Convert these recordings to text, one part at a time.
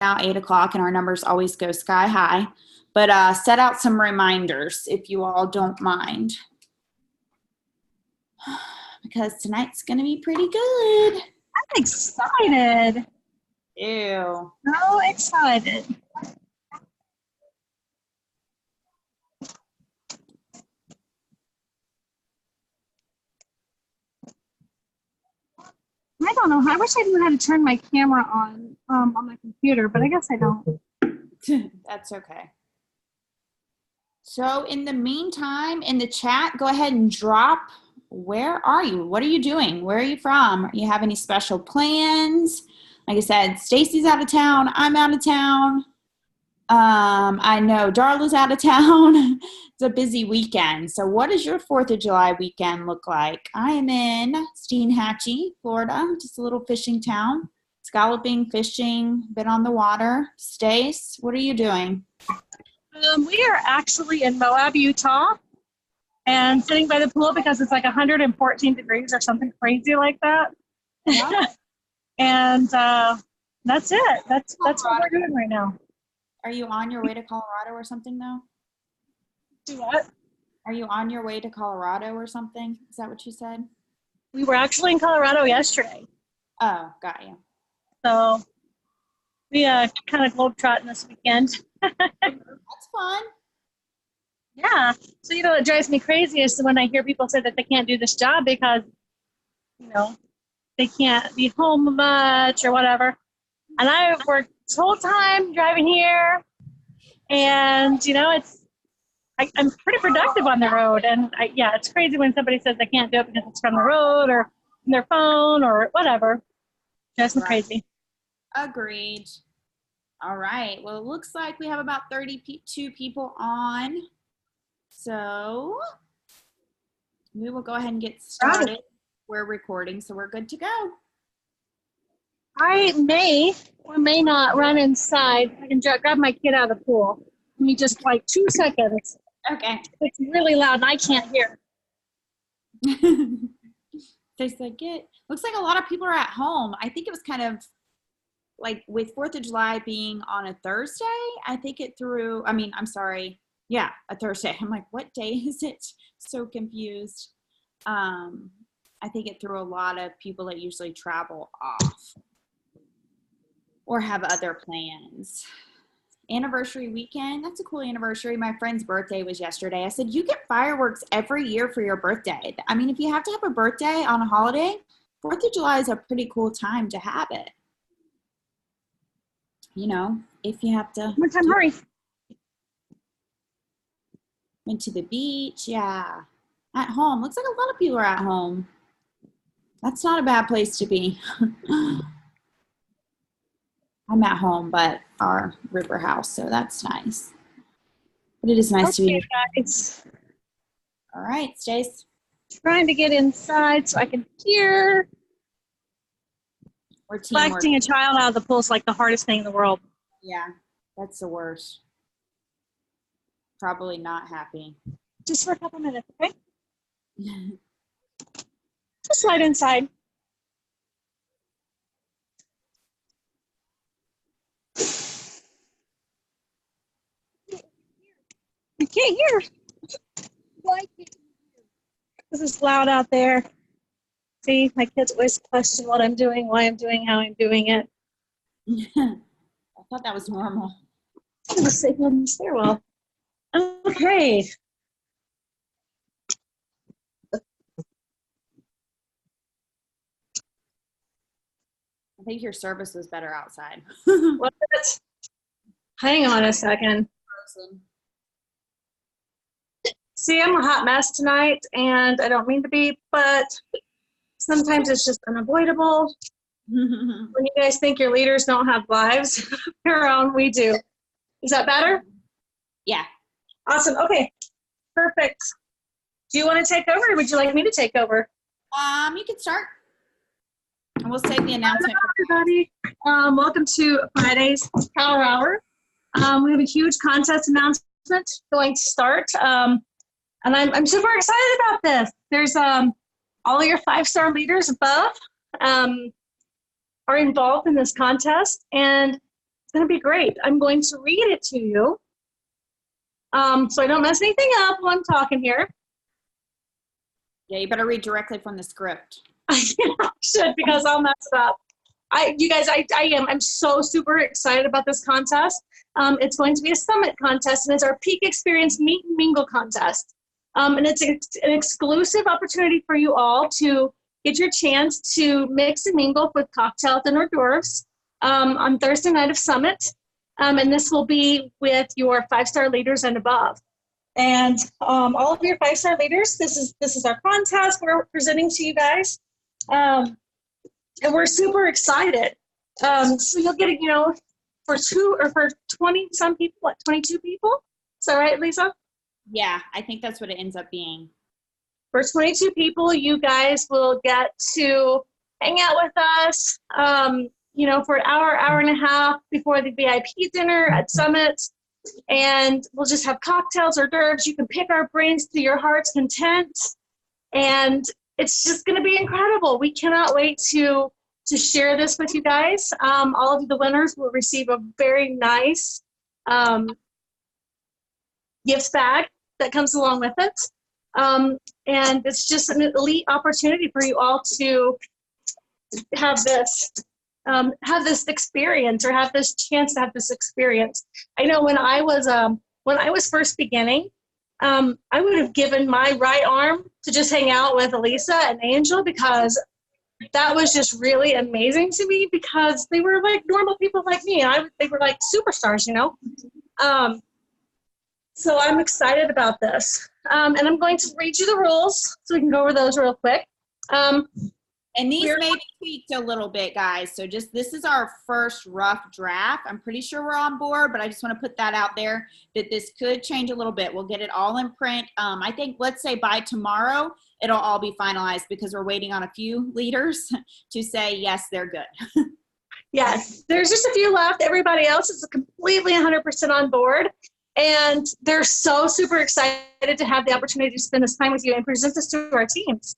now 8 o'clock, and our numbers always go sky high. But set out some reminders if you all don't mind. Because tonight's going to be pretty good. I'm excited. Ew. So excited. I don't know. I wish I knew how to turn my camera on my computer, but I guess I don't. That's okay. So in the meantime, in the chat, go ahead and drop, where are you? What are you doing? Where are you from? Do you have any special plans? Like I said, Stacy's out of town. I'm out of town. I know Darla's out of town. It's a busy weekend. So what does your 4th of July weekend look like? I am in Steinhatchee, Florida, just a little fishing town. Scalloping, fishing, been on the water. Stace, what are you doing? We are actually in Moab, Utah, and sitting by the pool because it's like 114 degrees or something crazy like that. Yeah. And that's it. That's what we're doing right now. Are you on your way to Colorado or something, though? Do what? Are you on your way to Colorado or something? Is that what you said? We were actually in Colorado yesterday. Oh, got you. So we kind of globetrotting this weekend. That's fun. Yeah. So, what drives me crazy is when I hear people say that they can't do this job because, they can't be home much or whatever. And I worked this whole time driving here. And, I'm pretty productive on the road. And, it's crazy when somebody says they can't do it because it's from the road or from their phone or whatever. Drives me crazy. Agreed. All right. Well, it looks like we have about 32 people on. So we will go ahead and get started. Right. We're recording, so we're good to go. I may or may not run inside. I can grab my kid out of the pool. Give me just like 2 seconds. Okay. It's really loud and I can't hear. They said, looks like a lot of people are at home. I think it was kind of like with 4th of July being on a Thursday, I think it threw, a Thursday. I'm like, what day is it? So confused. I think it threw a lot of people that usually travel off or have other plans. Anniversary weekend, that's a cool anniversary. My friend's birthday was yesterday. I said, you get fireworks every year for your birthday. I mean, if you have to have a birthday on a holiday, 4th of July is a pretty cool time to have it. If you have to. One time, hurry. Went to the beach, yeah. At home, looks like a lot of people are at home. That's not a bad place to be. I'm at home, but our river house, so that's nice. But it is nice to be. Guys. All right, Stace. Trying to get inside so I can hear. Collecting a child out of the pool is like the hardest thing in the world. Yeah, that's the worst. Probably not happy. Just for a couple minutes, okay? Just slide inside. I can't hear. Why can't you hear? This is loud out there. See, my kids always question what I'm doing, why I'm doing, how I'm doing it. I thought that was normal. I'm going to sit in the stairwell. Okay. I think your service was better outside. What? Hang on a second. See, I'm a hot mess tonight, and I don't mean to be, but sometimes it's just unavoidable. When you guys think your leaders don't have lives of their own, we do. Is that better? Yeah. Awesome. Okay. Perfect. Do you want to take over, or would you like me to take over? You can start. And we'll save the announcement. Hello, everybody. Welcome to Friday's Power Hour. We have a huge contest announcement going to start. And I'm super excited about this. There's all your 5-star leaders above are involved in this contest. And going to be great. I'm going to read it to you so I don't mess anything up while I'm talking here. Yeah, you better read directly from the script. I should, because I'll mess it up. You guys, I'm so super excited about this contest. It's going to be a summit contest, and it's our Peak Experience Meet and Mingle contest. And it's an exclusive opportunity for you all to get your chance to mix and mingle with cocktails and hors d'oeuvres on Thursday night of Summit. And this will be with your 5-star leaders and above. And all of your 5-star leaders, this is our contest we're presenting to you guys. And we're super excited. So you'll get, for 20 some people, what, 22 people? Is that right, Lisa? Yeah, I think that's what it ends up being. For 22 people, you guys will get to hang out with us, for an hour and a half before the VIP dinner at Summit. And we'll just have cocktails, hors d'oeuvres. You can pick our brains to your heart's content. And it's just going to be incredible. We cannot wait to share this with you guys. All of the winners will receive a very nice gift bag that comes along with it. And it's just an elite opportunity for you all to have this experience, or have this chance to have this experience. I know when I was first beginning, I would have given my right arm to just hang out with Elisa and Angel, because that was just really amazing to me, because they were like normal people like me. They were like superstars, So I'm excited about this. And I'm going to read you the rules so we can go over those real quick. And these may be tweaked a little bit, guys. So this is our first rough draft. I'm pretty sure we're on board, but I just want to put that out there that this could change a little bit. We'll get it all in print. I think, let's say by tomorrow, it'll all be finalized, because we're waiting on a few leaders to say, yes, they're good. Yes, there's just a few left. Everybody else is completely 100% on board. And they're so super excited to have the opportunity to spend this time with you and present this to our teams.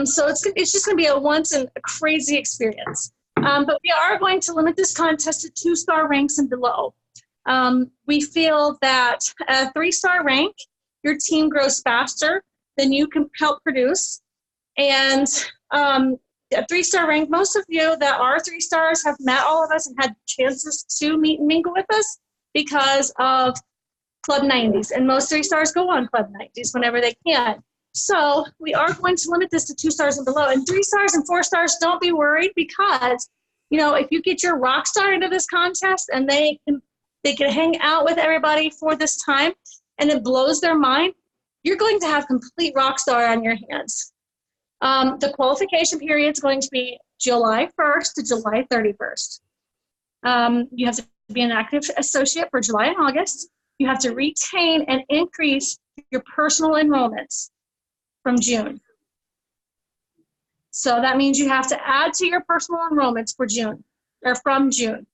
So it's just going to be a once in a crazy experience. But we are going to limit this contest to 2-star ranks and below. We feel that a 3-star rank, your team grows faster than you can help produce. And a 3-star rank, most of you that are 3 stars have met all of us and had chances to meet and mingle with us because of Club 90s. And most 3 stars go on Club 90s whenever they can. So we are going to limit this to 2 stars and below. And 3 stars and 4 stars, don't be worried, because, if you get your rock star into this contest and they can hang out with everybody for this time and it blows their mind, you're going to have complete rock star on your hands. The qualification period is going to be July 1st to July 31st. You have to be an active associate for July and August. You have to retain and increase your personal enrollments from June. So that means you have to add to your personal enrollments for June, or from June.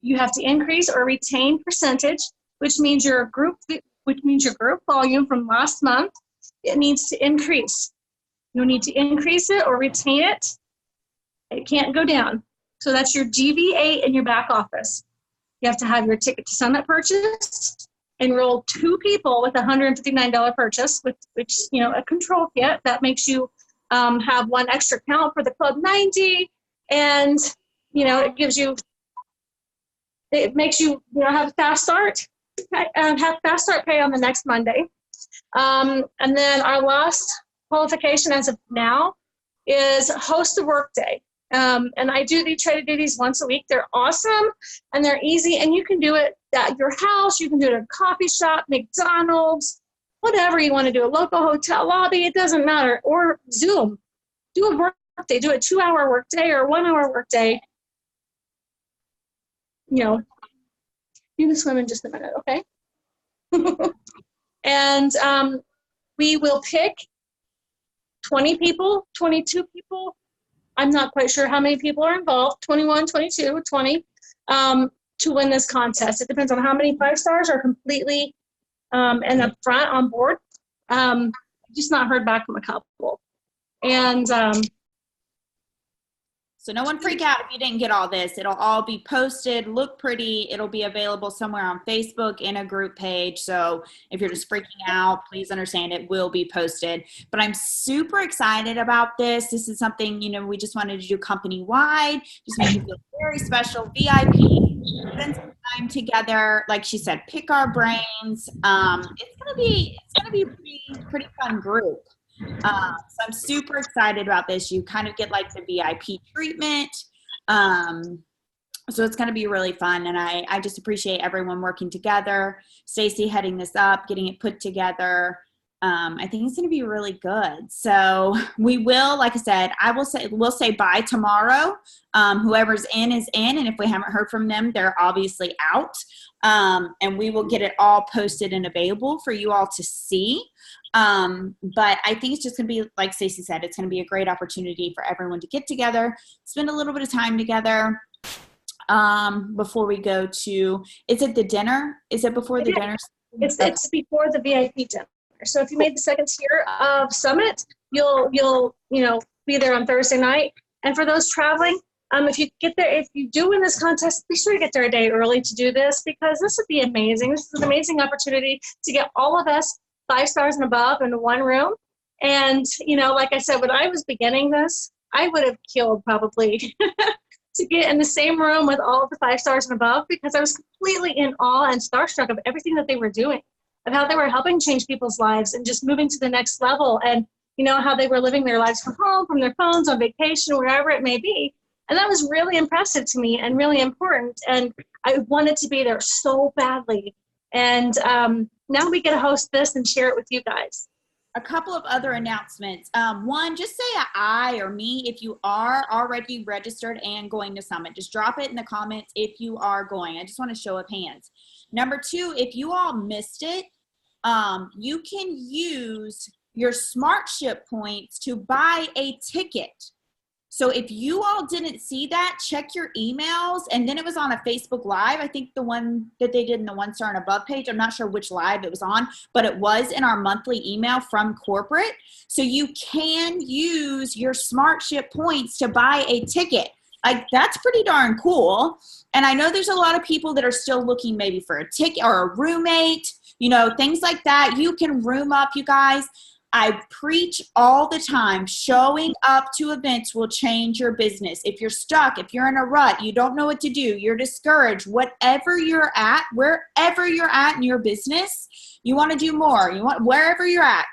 You have to increase or retain percentage, which means your group volume from last month, it needs to increase. You'll need to increase it or retain it. It can't go down. So that's your GV8 in your back office. You have to have your ticket to Summit purchased, enroll 2 people with a $159 purchase, which a control kit that makes you have 1 extra count for the Club 90, and it makes you have a fast start pay on the next Monday. And then our last qualification as of now is host a workday. And I try to do these once a week. They're awesome and they're easy, and you can do it at your house. You can do it at a coffee shop, McDonald's, whatever you want to do, a local hotel lobby, it doesn't matter, or Zoom. Do a workday, do a 2-hour workday or a 1-hour workday. You can swim in just a minute, okay? And we will pick 20 people, 22 people. I'm not quite sure how many people are involved, 21, 22, 20, to win this contest. It depends on how many 5 stars are completely and up front on board. Just not heard back from a couple. And So no one freak out if you didn't get all this. It'll all be posted, look pretty. It'll be available somewhere on Facebook in a group page. So if you're just freaking out, please understand it will be posted. But I'm super excited about this. This is something, we just wanted to do company-wide. Just make it feel very special, VIP. Spend some time together. Like she said, pick our brains. It's gonna be a pretty fun group. So I'm super excited about this. You kind of get like the VIP treatment. So it's going to be really fun. And I just appreciate everyone working together. Stacy heading this up, getting it put together. I think it's going to be really good. So we will, like I said, we'll say bye tomorrow. Whoever's in is in. And if we haven't heard from them, they're obviously out. And we will get it all posted and available for you all to see. But I think it's just going to be, like Stacey said, it's going to be a great opportunity for everyone to get together, spend a little bit of time together, before we go to, is it the dinner? Is it before the dinner? It's before the VIP dinner. So if you made the second tier of Summit, you'll be there on Thursday night. And for those traveling, if you get there, if you do win this contest, be sure to get there a day early to do this, because this would be amazing. This is an amazing opportunity to get all of us 5 stars and above in one room. And, like I said, when I was beginning this, I would have killed probably to get in the same room with all of the 5 stars and above, because I was completely in awe and starstruck of everything that they were doing, of how they were helping change people's lives and just moving to the next level. And, how they were living their lives from home, from their phones, on vacation, wherever it may be. And that was really impressive to me and really important. And I wanted to be there so badly. And now we get to host this and share it with you guys. A couple of other announcements. One, just say a I or me if you are already registered and going to Summit. Just drop it in the comments if you are going. I just want to show of hands. Number 2, if you all missed it, you can use your SmartShip points to buy a ticket. So if you all didn't see that, check your emails. And then it was on a Facebook Live. I think the one that they did in the 1 star and above page. I'm not sure which live it was on, but it was in our monthly email from corporate. So you can use your SmartShip points to buy a ticket. Like, that's pretty darn cool. And I know there's a lot of people that are still looking maybe for a ticket or a roommate, things like that. You can room up, you guys. I preach all the time, showing up to events will change your business. If you're stuck, if you're in a rut, you don't know what to do, you're discouraged, whatever you're at, wherever you're at in your business, you want to do more. Wherever you're at,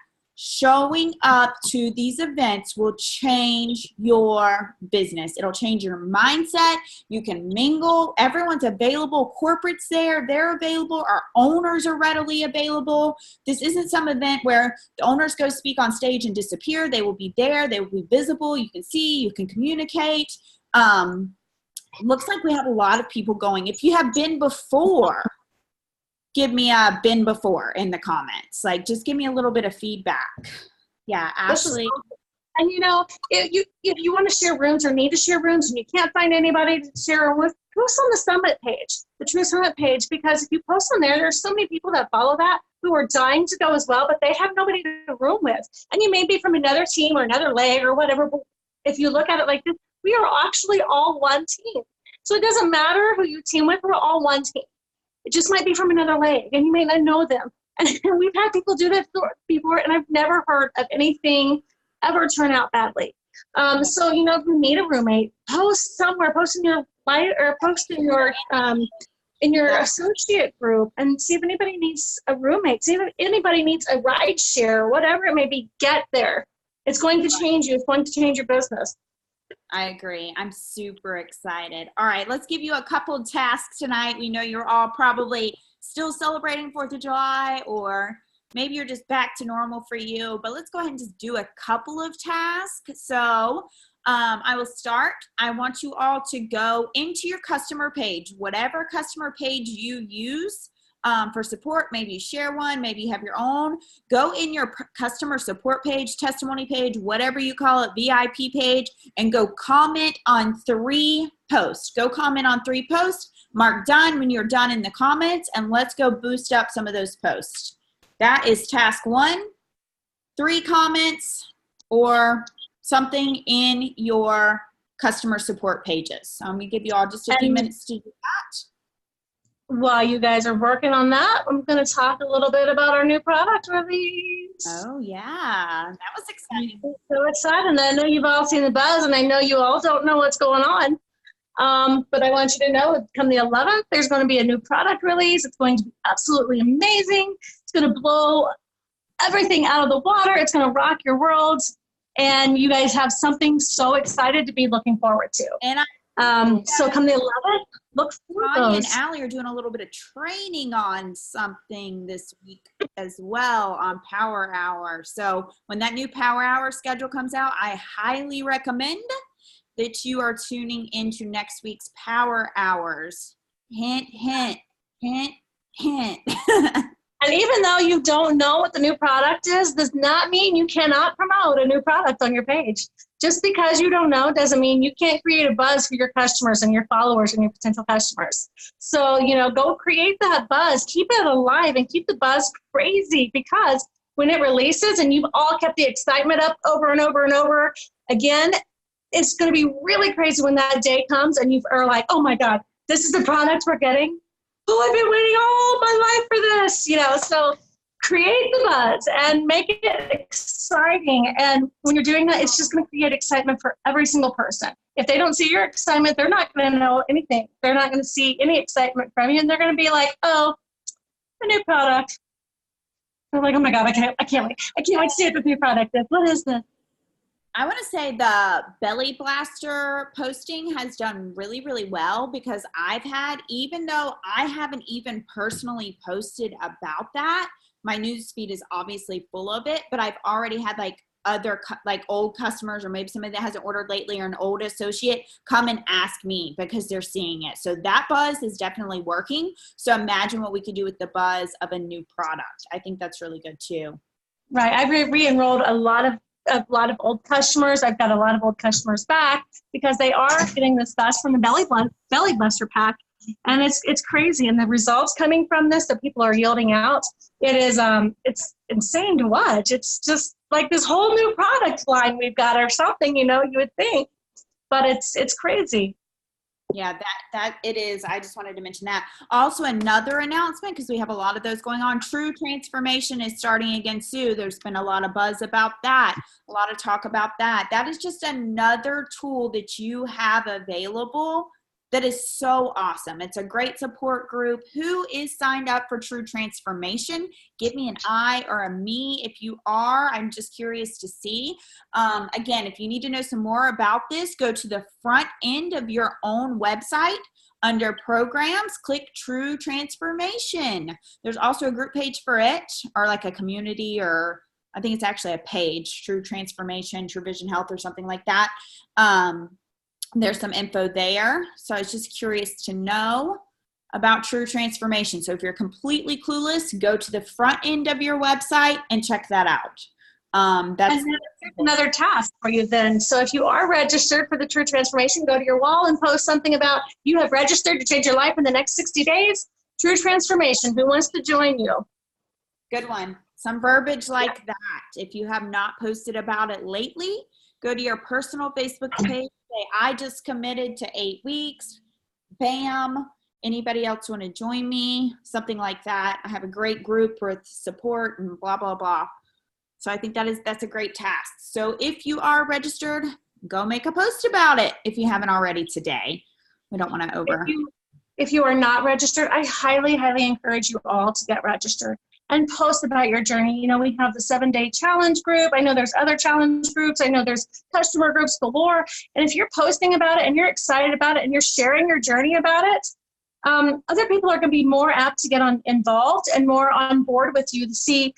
showing up to these events will change your business. It'll change your mindset. You can mingle. Everyone's available. Corporate's there. They're available. Our owners are readily available. This isn't some event where the owners go speak on stage and disappear. They will be there. They will be visible. You can see. You can communicate. Looks like we have a lot of people going. If you have been before, give me a been before in the comments. Like, just give me a little bit of feedback. Yeah, Ashley. And if you want to share rooms or need to share rooms and you can't find anybody to share with, post on the Summit page, the True Summit page, because if you post on there's so many people that follow that who are dying to go as well, but they have nobody to room with. And you may be from another team or another leg or whatever, but if you look at it like this, we are actually all one team. So it doesn't matter who you team with, we're all one team. It just might be from another leg, and you may not know them. And we've had people do that before, and I've never heard of anything ever turn out badly. So, if you need a roommate, post somewhere, post in your light or post in your associate group, and see if anybody needs a roommate. See if anybody needs a ride share, whatever it may be. Get there. It's going to change you. It's going to change your business. I agree. I'm super excited. All right, let's give you a couple of tasks tonight. We know you're all probably still celebrating 4th of July, or maybe you're just back to normal for you, but let's go ahead and just do a couple of tasks. So I will start. I want you all to go into your customer page, whatever customer page you use. For support, maybe you share one, maybe you have your own. Go in your customer support page, testimony page, whatever you call it, VIP page, and go comment on 3 posts. Go comment on 3 posts, mark done when you're done in the comments, and let's go boost up some of those posts. That is task 1. 3 comments or something in your customer support pages. So I'm going to give you all just a few minutes to do that. While you guys are working on that, I'm going to talk a little bit about our new product release. Oh, yeah. That was exciting. So excited. I know you've all seen the buzz, and I know you all don't know what's going on. But I want you to know, come the 11th, there's going to be a new product release. It's going to be absolutely amazing. It's going to blow everything out of the water. It's going to rock your world. And you guys have something so excited to be looking forward to. And so come the 11th, look for Ronnie those. and Allie are doing a little bit of training on something this week as well on Power Hour. So when that new Power Hour schedule comes out, I highly recommend that you are tuning into next week's Power Hours. Hint, hint, hint, hint. And even though you don't know what the new product is, does not mean you cannot promote a new product on your page. Just because you don't know doesn't mean you can't create a buzz for your customers and your followers and your potential customers. So, go create that buzz, keep it alive, and keep the buzz crazy, because when it releases and you've all kept the excitement up over and over and over again, it's going to be really crazy when that day comes and you are like, oh my God, this is the product we're getting. Oh, I've been waiting all my life for this, so create the buzz and make it exciting. And when you're doing that, it's just going to create excitement for every single person. If they don't see your excitement, they're not going to know anything. They're not going to see any excitement from you. And they're going to be like, oh, a new product. They're like, oh my God, I can't wait. I can't wait to see what the new product is. What is this? I want to say the Belly Blaster posting has done really, really well, because even though I haven't even personally posted about that, my news feed is obviously full of it, but I've already had other old customers, or maybe somebody that hasn't ordered lately, or an old associate come and ask me because they're seeing it. So that buzz is definitely working. So imagine what we could do with the buzz of a new product. I think that's really good too. Right. I've re-enrolled a lot of old customers. I've got a lot of old customers back because they are getting this buzz from the Belly Blaster pack. And it's crazy. And the results coming from this that people are yielding out, it's insane to watch. It's just like this whole new product line we've got or something, you would think, but it's crazy. Yeah, that it is. I just wanted to mention that. Also, another announcement, because we have a lot of those going on. True Transformation is starting again soon. There's been a lot of buzz about that, a lot of talk about that. That is just another tool that you have available that is so awesome. It's a great support group. Who is signed up for True Transformation? Give me an I or a me if you are. I'm just curious to see. Again, if you need to know some more about this, go to the front end of your own website. Under programs, click True Transformation. There's also a group page for it, or like a community, or I think it's actually a page, True Transformation, True Vision Health, or something like that. There's some info there. So I was just curious to know about True Transformation. So if you're completely clueless, go to the front end of your website and check that out. That's another task for you then. So if you are registered for the True Transformation, go to your wall and post something about you have registered to change your life in the next 60 days. True Transformation. Who wants to join you? Good one. Some verbiage like that. If you have not posted about it lately, go to your personal Facebook page. Say, I just committed to 8 weeks. Bam. Anybody else want to join me? Something like that. I have a great group with support and blah, blah, blah. So I think that's a great task. So if you are registered, go make a post about it if you haven't already today. We don't want to If you are not registered, I highly, highly encourage you all to get registered and post about your journey. We have the 7-day challenge group. I know there's other challenge groups. I know there's customer groups galore. And if you're posting about it and you're excited about it and you're sharing your journey about it, other people are going to be more apt to get involved and more on board with you to see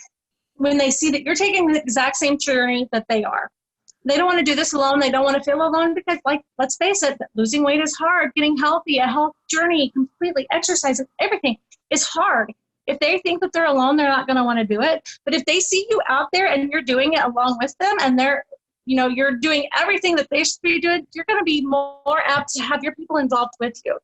when they see that you're taking the exact same journey that they are. They don't want to do this alone. They don't want to feel alone because, let's face it, losing weight is hard. Getting healthy, a health journey, completely, exercise, everything is hard. If they think that they're alone, they're not going to want to do it. But if they see you out there and you're doing it along with them and you're doing everything that they should be doing, you're going to be more apt to have your people involved with you.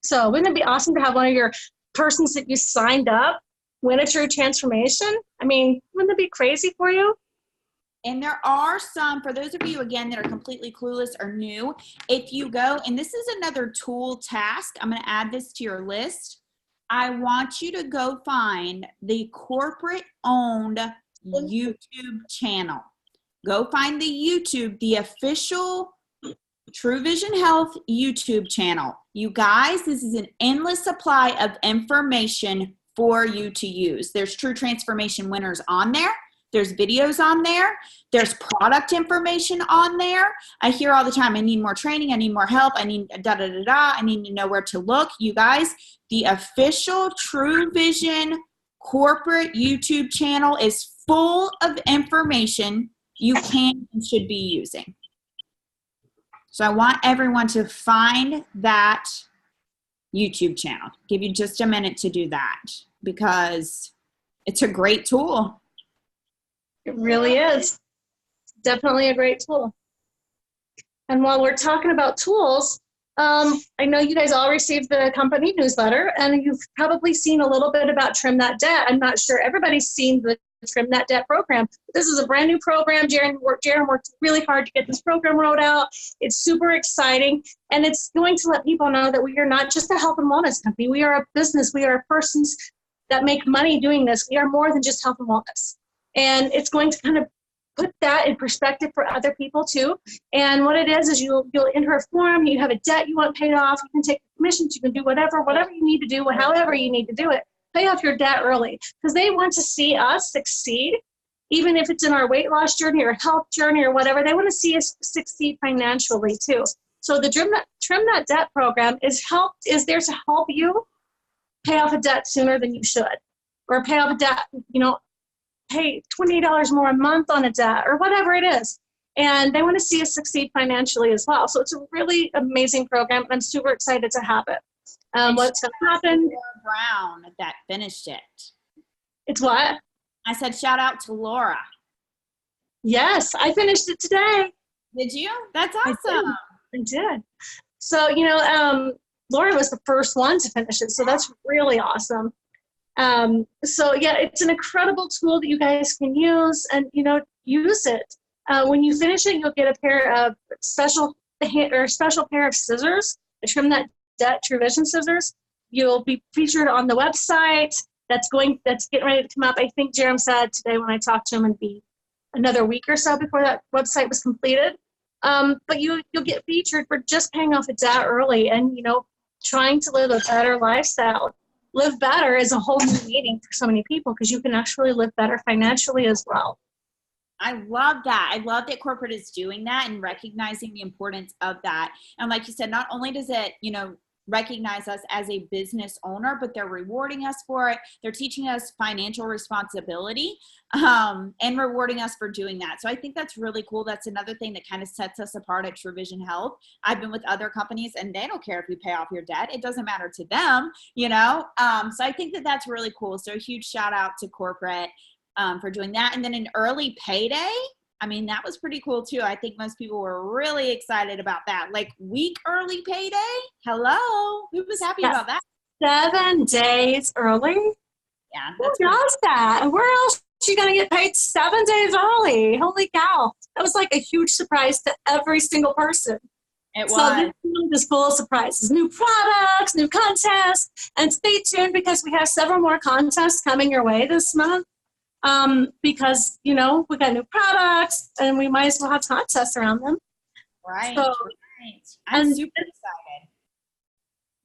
So wouldn't it be awesome to have one of your persons that you signed up win a True Transformation? I mean, wouldn't it be crazy for you? And there are some, for those of you, again, that are completely clueless or new, if you go, and this is another tool task, I'm going to add this to your list. I want you to go find the corporate-owned YouTube channel. Go find the official True Vision Health YouTube channel. You guys, this is an endless supply of information for you to use. There's True Transformation winners on there. There's videos on there. There's product information on there. I hear all the time, I need more training. I need more help. I need da-da-da-da. I need to know where to look. You guys, the official True Vision corporate YouTube channel is full of information you can and should be using. So I want everyone to find that YouTube channel. Give you just a minute to do that because it's a great tool. It really is. Definitely a great tool. And while we're talking about tools, I know you guys all received the company newsletter, and you've probably seen a little bit about Trim That Debt. I'm not sure everybody's seen the Trim That Debt program. This is a brand new program. Jaron worked really hard to get this program rolled out. It's super exciting, and it's going to let people know that we are not just a health and wellness company. We are a business. We are persons that make money doing this. We are more than just health and wellness. And it's going to kind of put that in perspective for other people too. And what it is you'll enter a form, you have a debt you want paid off, you can take commissions, you can do whatever you need to do, however you need to do it. Pay off your debt early because they want to see us succeed, even if it's in our weight loss journey or health journey or whatever. They want to see us succeed financially too. So the Trim That Debt program is there to help you pay off a debt sooner than you should, or pay off a debt, pay $20 more a month on a debt or whatever it is. And they want to see us succeed financially as well. So it's a really amazing program, and I'm super excited to have it. What's going to happen? Laura Brown that finished it. It's what? I said shout out to Laura. Yes, I finished it today. Did you? That's awesome. I did. So, Laura was the first one to finish it, so that's really awesome. So yeah, it's an incredible tool that you guys can use, and use it. When you finish it, you'll get a pair of special pair of scissors, the Trim That Debt True Vision scissors. You'll be featured on the website. That's getting ready to come up. I think Jerem said today when I talked to him it'd be another week or so before that website was completed. But you'll get featured for just paying off a debt early and trying to live a better lifestyle. Live better is a whole new meaning for so many people because you can actually live better financially as well. I love that. I love that corporate is doing that and recognizing the importance of that. And like you said, not only does it, recognize us as a business owner, but they're rewarding us for it. They're teaching us financial responsibility and rewarding us for doing that. So I think that's really cool. That's another thing that kind of sets us apart at True Vision Health. I've been with other companies and they don't care if you pay off your debt. It doesn't matter to them, So I think that that's really cool. So a huge shout out to corporate for doing that. And then an early payday. That was pretty cool too. I think most people were really excited about that. Like week early payday. Hello. Who was happy about that? 7 days early. Yeah. Who does that? And where else are you going to get paid 7 days early? Holy cow. That was like a huge surprise to every single person. It was. So this month is full of surprises, new products, new contests, and stay tuned because we have several more contests coming your way this month. Because, we got new products and we might as well have contests around them. Right. So, right. I'm super excited.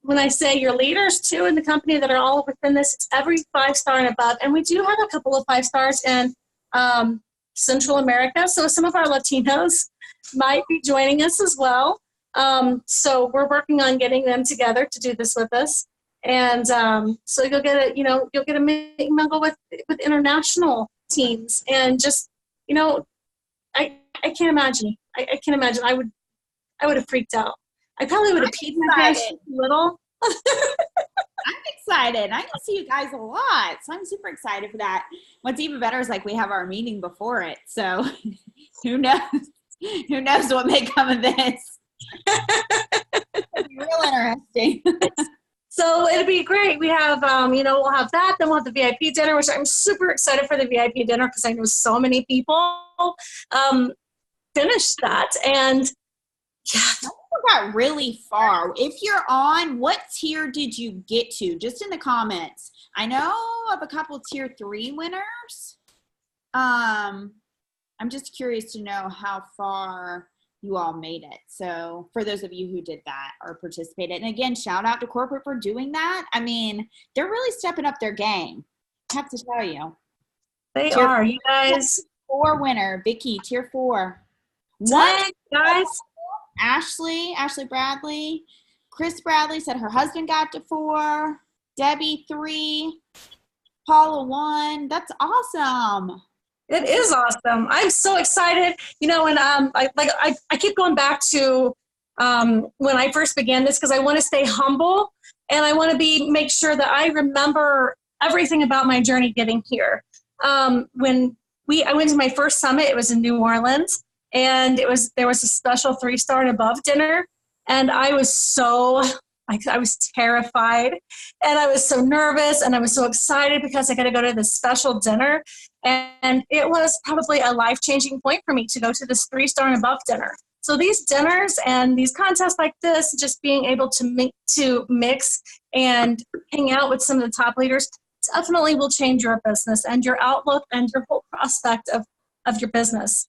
When I say your leaders too in the company that are all within this, it's every 5-star and above. And we do have a couple of 5 stars in Central America. So some of our Latinos might be joining us as well. So we're working on getting them together to do this with us. And so you'll get a mingle with international teams, and just I can't imagine. I can't imagine. I would have freaked out. I probably would have peed my pants a little. I'm excited. I can see you guys a lot, so I'm super excited for that. What's even better is we have our meeting before it, so who knows? Who knows what may come of this? It'll be real interesting. So it'll be great. We have, we'll have that. Then we'll have the VIP dinner, which I'm super excited for the VIP dinner because I know so many people finished that. And yeah, got really far. If you're on, what tier did you get to? Just in the comments. I know of a couple tier 3 winners. I'm just curious to know how far you all made it. So for those of you who did that or participated, and again, shout out to corporate for doing that. I mean, they're really stepping up their game. I have to tell you. They are, you guys. 4 winner, Vicky, tier 4. One, guys. Ashley Bradley. Chris Bradley said her husband got to 4. Debbie 3. Paula 1. That's awesome. It is awesome. I'm so excited. You know, and I keep going back to when I first began this because I want to stay humble and I want to make sure that I remember everything about my journey getting here. When I went to my first summit, it was in New Orleans. And there was a special 3-star and above dinner. And I was I was terrified and I was so nervous and I was so excited because I got to go to this special dinner. And it was probably a life-changing point for me to go to this 3-star and above dinner. So these dinners and these contests like this, just being able to mix and hang out with some of the top leaders definitely will change your business and your outlook and your whole prospect of your business.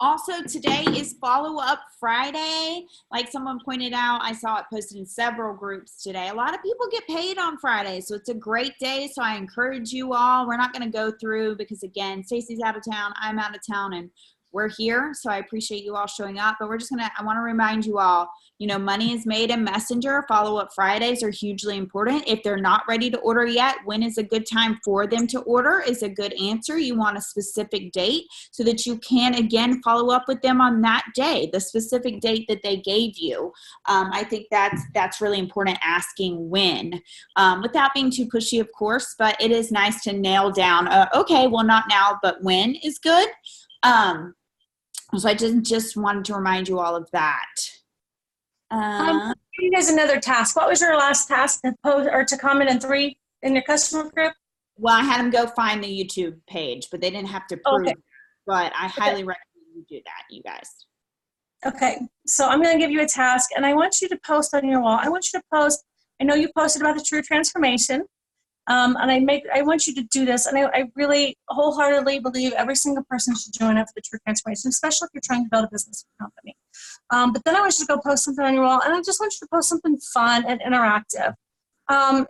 Also, today is Follow-Up Friday. Like someone pointed out, I saw it posted in several groups today. A lot of people get paid on Friday, so it's a great day. So I encourage you all. We're not going to go through because, again, Stacy's out of town, I'm out of town, and we're here. So I appreciate you all showing up. But I want to remind you all, money is made in Messenger. Follow-Up Fridays are hugely important. If they're not ready to order yet, when is a good time for them to order is a good answer. You want a specific date so that you can, again, follow up with them on that day, the specific date that they gave you. I think that's really important, asking when. Without being too pushy, of course, but it is nice to nail down, okay, well, not now, but when is good. So I just wanted to remind you all of that. You guys another task. What was your last task to post or to comment in your customer group? Well, I had them go find the YouTube page, but they didn't have to prove it. But I highly recommend you do that, you guys. Okay, so I'm going to give you a task, and I want you to post on your wall. I want you to post. I know you posted about the true transformation. And I want you to do this, and I really wholeheartedly believe every single person should join up for the true transformation, especially if you're trying to build a business company. But then I want you to go post something on your wall, and I just want you to post something fun and interactive.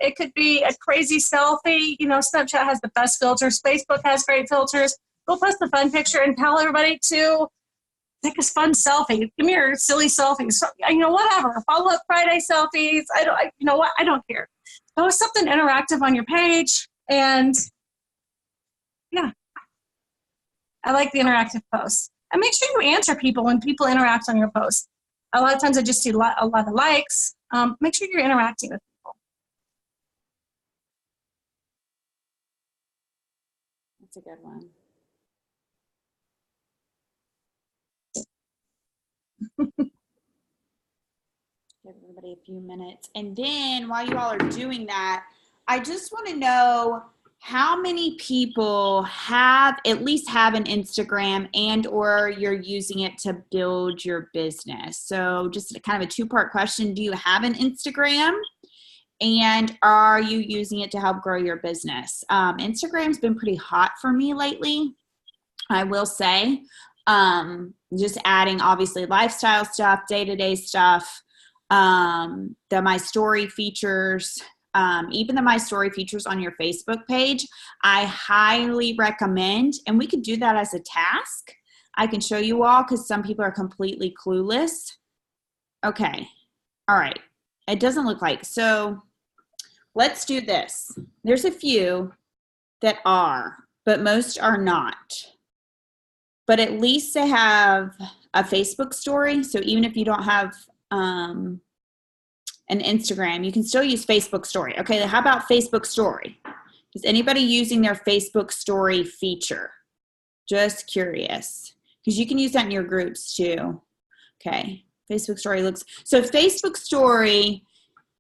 It could be a crazy selfie. Snapchat has the best filters. Facebook has great filters. Go post a fun picture and tell everybody to take a fun selfie. Give me your silly selfies. So, whatever. Follow-Up Friday selfies. I don't care. Post something interactive on your page, and yeah, I like the interactive posts. And make sure you answer people when people interact on your post. A lot of times I just see a lot of likes. Make sure you're interacting with people. That's a good one. Give everybody a few minutes. And then while you all are doing that, I just want to know how many people at least have an Instagram and or you're using it to build your business. So just kind of a 2-part question. Do you have an Instagram? And are you using it to help grow your business? Instagram's been pretty hot for me lately, I will say. Just adding obviously lifestyle stuff, day-to-day stuff, the My Story features, even the My Story features on your Facebook page, I highly recommend, and we could do that as a task. I can show you all because some people are completely clueless. Okay. All right. It doesn't look like, so let's do this. There's a few that are, but most are not. But at least they have a Facebook story. So even if you don't have an Instagram, you can still use Facebook story. Okay, how about Facebook story? Is anybody using their Facebook story feature? Just curious. Because you can use that in your groups too. Okay, Facebook story looks, so Facebook story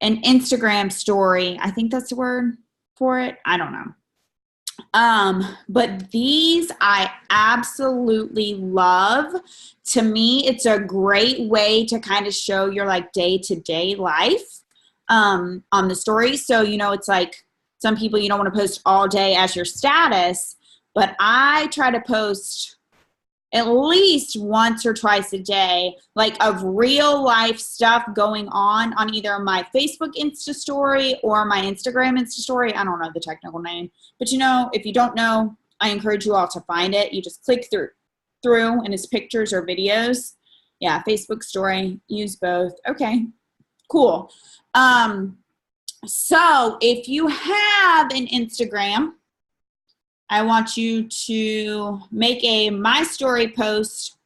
and Instagram story, I think that's the word for it. I don't know. But these I absolutely love. To me, it's a great way to kind of show your like day-to-day life on the story. So, it's like some people you don't want to post all day as your status, but I try to post at least once or twice a day, like of real life stuff going on either my Facebook Insta story or my Instagram Insta story. I don't know the technical name, but if you don't know, I encourage you all to find it. You just click through and it's pictures or videos. Yeah, Facebook story, use both. Okay, cool. So if you have an Instagram, I want you to make a My Story post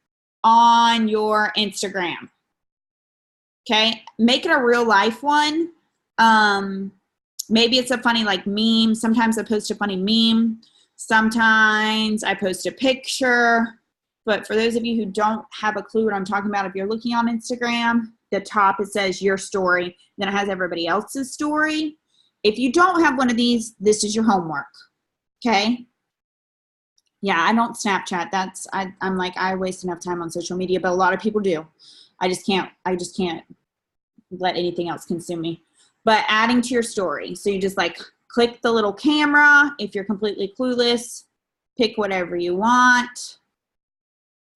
on your Instagram. Okay? Make it a real life one. Maybe it's a funny like meme. Sometimes I post a funny meme. Sometimes I post a picture. But for those of you who don't have a clue what I'm talking about, if you're looking on Instagram, the top it says your story. Then it has everybody else's story. If you don't have one of these, this is your homework. Okay? Yeah, I don't Snapchat. I'm like, I waste enough time on social media, but a lot of people do. I just can't let anything else consume me. But adding to your story. So you just like click the little camera. If you're completely clueless, pick whatever you want.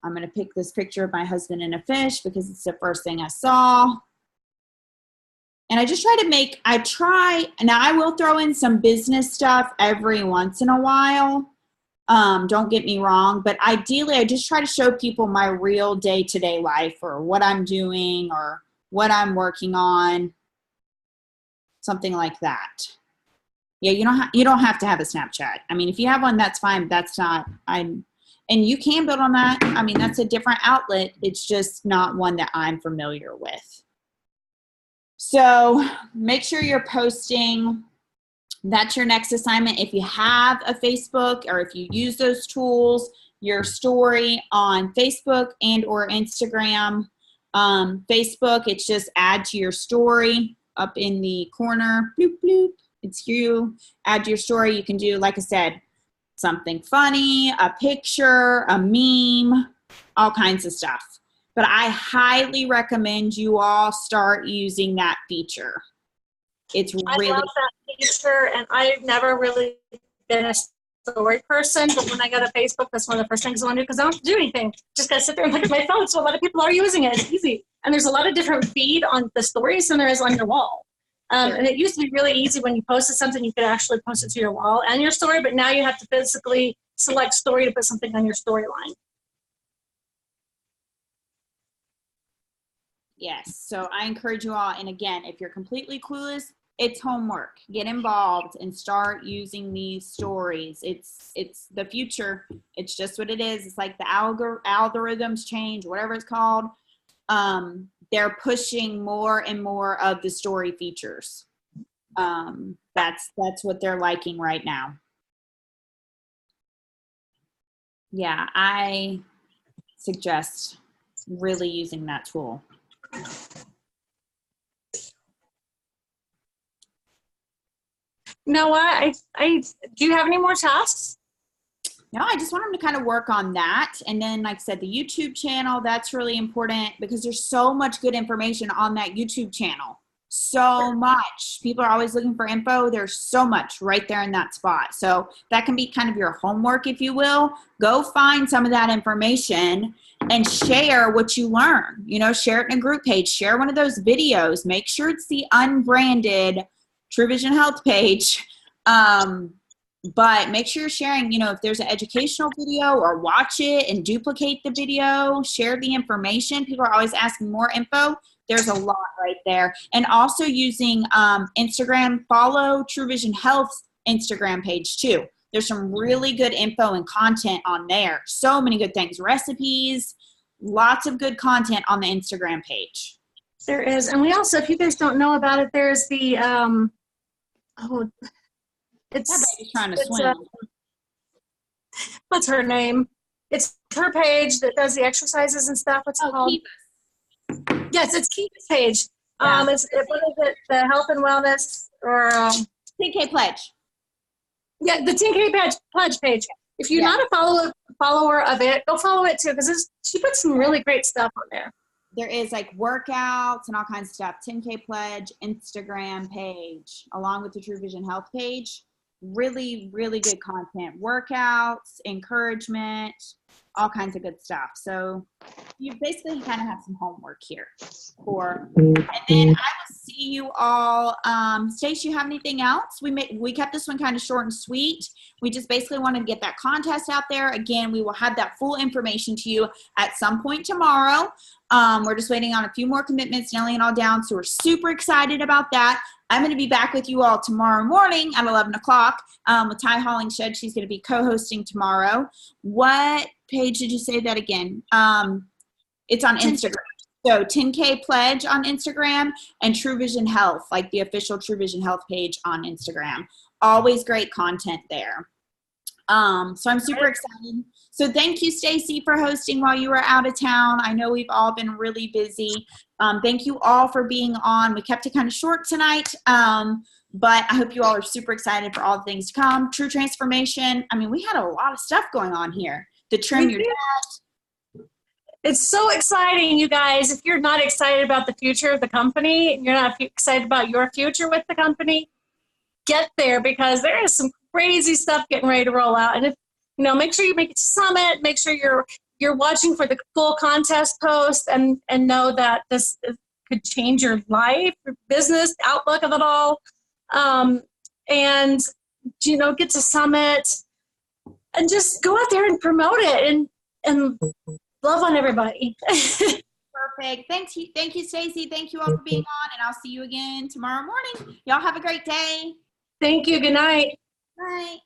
I'm going to pick this picture of my husband and a fish because it's the first thing I saw. And I just now I will throw in some business stuff every once in a while. Don't get me wrong, but ideally I just try to show people my real day-to-day life or what I'm doing or what I'm working on, something like that. Yeah, you don't have to have a Snapchat. I mean, if you have one, that's fine. And you can build on that. I mean, that's a different outlet. It's just not one that I'm familiar with. So make sure you're posting. That's your next assignment. If you have a Facebook or if you use those tools, your story on Facebook and or Instagram. Facebook, it's just add to your story up in the corner. Bloop, bloop. It's you. Add to your story. You can do, like I said, something funny, a picture, a meme, all kinds of stuff. But I highly recommend you all start using that feature. It's really— I love that feature, and I've never really been a story person, but when I go to Facebook, that's one of the first things I want to do because I don't have to do anything. Just got to sit there and look at my phone. So a lot of people are using it. It's easy. And there's a lot of different feed on the stories than there is on your wall. And it used to be really easy when you posted something, you could actually post it to your wall and your story, but now you have to physically select story to put something on your storyline. Yes. So I encourage you all. And again, if you're completely clueless, it's homework. Get involved and start using these stories. It's the future. It's just what it is. It's like the algorithms change, whatever it's called. They're pushing more and more of the story features. That's what they're liking right now. Yeah, I suggest really using that tool. You know what? I do you have any more tasks? No, I just want them to kind of work on that. And then, like I said, the YouTube channel, that's really important because there's so much good information on that YouTube channel. So much. People are always looking for info. There's so much right there in that spot. So that can be kind of your homework, if you will. Go find some of that information and share what you learn. Share it in a group page. Share one of those videos. Make sure it's the unbranded True Vision Health page. But make sure you're sharing, if there's an educational video, or watch it and duplicate the video, share the information. People are always asking more info. There's a lot right there. And also using Instagram, follow True Vision Health's Instagram page too. There's some really good info and content on there. So many good things, recipes, lots of good content on the Instagram page. There is. And we also, if you guys don't know about it, there's the, That baby's trying to swim. What's her name? It's her page that does the exercises and stuff. What's it called? Kiva's. Yes, it's Kiva's page. Yeah. What is it? The health and wellness or 10K pledge. Yeah, the 10K pledge page. If you're Yeah. not a follower of it, go follow it too, because she puts some really great stuff on there. There is like workouts and all kinds of stuff. 10K Pledge Instagram page, along with the True Vision Health page. Really, really good content. Workouts, encouragement, all kinds of good stuff. So you basically kind of have some homework here and then I will see you all. Stacey, you have anything else? We kept this one kind of short and sweet. We just basically wanted to get that contest out there. Again, we will have that full information to you at some point tomorrow. We're just waiting on a few more commitments, nailing it all down. So we're super excited about that. I'm going to be back with you all tomorrow morning at 11 o'clock with Ty Hollingshed. She's going to be co-hosting tomorrow. What page did you say that again? It's on Instagram. So 10K Pledge on Instagram and True Vision Health, like the official True Vision Health page on Instagram. Always great content there. So I'm super excited. So thank you, Stacey, for hosting while you were out of town. I know we've all been really busy. Thank you all for being on. We kept it kind of short tonight, but I hope you all are super excited for all the things to come. True Transformation. I mean, we had a lot of stuff going on here. The Trim Your Debt. It's so exciting, you guys. If you're not excited about the future of the company, and you're not excited about your future with the company, get there, because there is some crazy stuff getting ready to roll out. And if make sure you make it to Summit. Make sure you're watching for the full contest post, and know that this could change your life, your business outlook of it all. And get to Summit and just go out there and promote it and love on everybody. Perfect. Thank you, Stacey. Thank you all for being on, and I'll see you again tomorrow morning. Y'all have a great day. Thank you. Good night. Bye.